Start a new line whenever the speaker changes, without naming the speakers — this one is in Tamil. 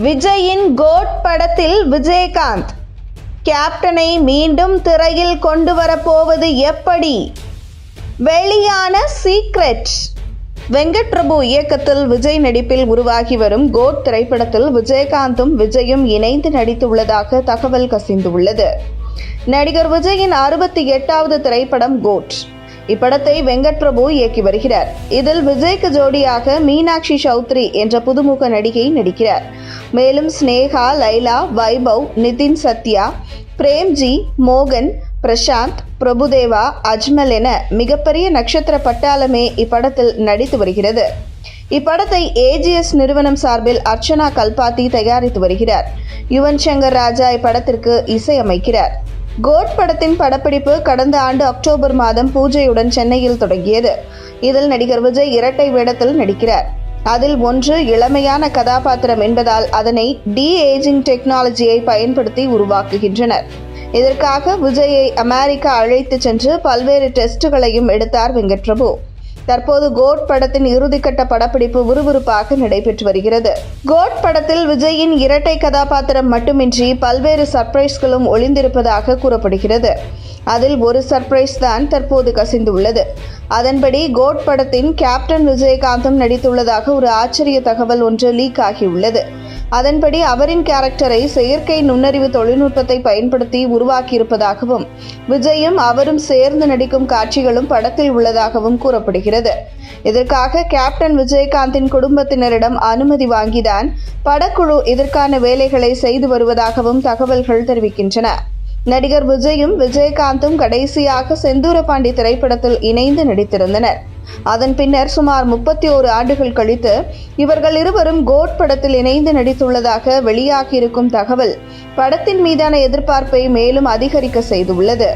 விஜயின் கோட் படத்தில் விஜயகாந்த் கேப்டனை மீண்டும் திரையில் கொண்டு வரப்போவது எப்படி? வெளியான சீக்ரெட். வெங்கட் பிரபு இயக்கத்தில் விஜய் நடிப்பில் உருவாகி வரும் கோட் திரைப்படத்தில் விஜயகாந்தும் விஜயும் இணைந்து நடித்துள்ளதாக தகவல் கசிந்துள்ளது. நடிகர் விஜயின் 68வது திரைப்படம் கோட். இப்படத்தை வெங்கட் பிரபு இயக்கி வருகிறார். இதில் விஜய்க்கு ஜோடியாக மீனாட்சி சௌத்ரி என்ற புதுமுக நடிகை நடிக்கிறார். மேலும் ஸ்னேகா, லைலா, வைபவ், நிதின் சத்யா, பிரேம்ஜி, மோகன், பிரசாந்த், பிரபுதேவா, அஜ்மல் என மிகப்பெரிய நட்சத்திர பட்டாளமே இப்படத்தில் நடித்து வருகிறது. இப்படத்தை ஏஜிஎஸ் நிறுவனம் சார்பில் அர்ச்சனா கல்பாத்தி தயாரித்து வருகிறார். யுவன் சங்கர் ராஜா இப்படத்திற்கு இசையமைக்கிறார். கோட் படத்தின் படப்பிடிப்பு கடந்த ஆண்டு அக்டோபர் மாதம் பூஜையுடன் சென்னையில் தொடங்கியது. இதில் நடிகர் விஜய் இரட்டை வேடத்தில் நடிக்கிறார். அதில் ஒன்று இளமையான கதாபாத்திரம் என்பதால் அதனை டி-ஏஜிங் டெக்னாலஜியை பயன்படுத்தி உருவாக்குகின்றனர். இதற்காக விஜயை அமெரிக்கா அழைத்து சென்று பல்வேறு டெஸ்டுகளையும் எடுத்தார் வெங்கட் பிரபு. தற்போது கோட் படத்தின் இறுதிக்கட்ட படப்பிடிப்பு விறுவிறுப்பாக நடைபெற்று வருகிறது. கோட் படத்தில் விஜயின் இரட்டை கதாபாத்திரம் மட்டுமின்றி பல்வேறு சர்ப்ரைஸ்களும் ஒளிந்திருப்பதாக கூறப்படுகிறது. அதில் ஒரு சர்ப்ரைஸ் தான் தற்போது கசிந்துள்ளது. அதன்படி கோட் படத்தின் கேப்டன் விஜயகாந்தும் நடித்துள்ளதாக ஒரு ஆச்சரிய தகவல் ஒன்று லீக் ஆகியுள்ளது. அதன்படி அவரின் கேரக்டரை செயற்கை நுண்ணறிவு தொழில்நுட்பத்தை பயன்படுத்தி உருவாக்கியிருப்பதாகவும் விஜயும் அவரும் சேர்ந்து நடிக்கும் காட்சிகளும் படத்தில் உள்ளதாகவும் கூறப்படுகிறது. இதற்காக கேப்டன் விஜயகாந்தின் குடும்பத்தினரிடம் அனுமதி வாங்கிதான் படக்குழு இதற்கான வேலைகளை செய்து வருவதாகவும் தகவல்கள் தெரிவிக்கின்றன. நடிகர் விஜயும் விஜயகாந்தும் கடைசியாக செந்தூரபாண்டி திரைப்படத்தில் இணைந்து நடித்திருந்தனர். அதன் பின்னர் சுமார் 31 ஆண்டுகள் கழித்து இவர்கள் இருவரும் கோட் படத்தில் இணைந்து நடித்துள்ளதாக வெளியாகியிருக்கும் தகவல் படத்தின் மீதான எதிர்பார்ப்பை மேலும் அதிகரிக்க செய்துள்ளது.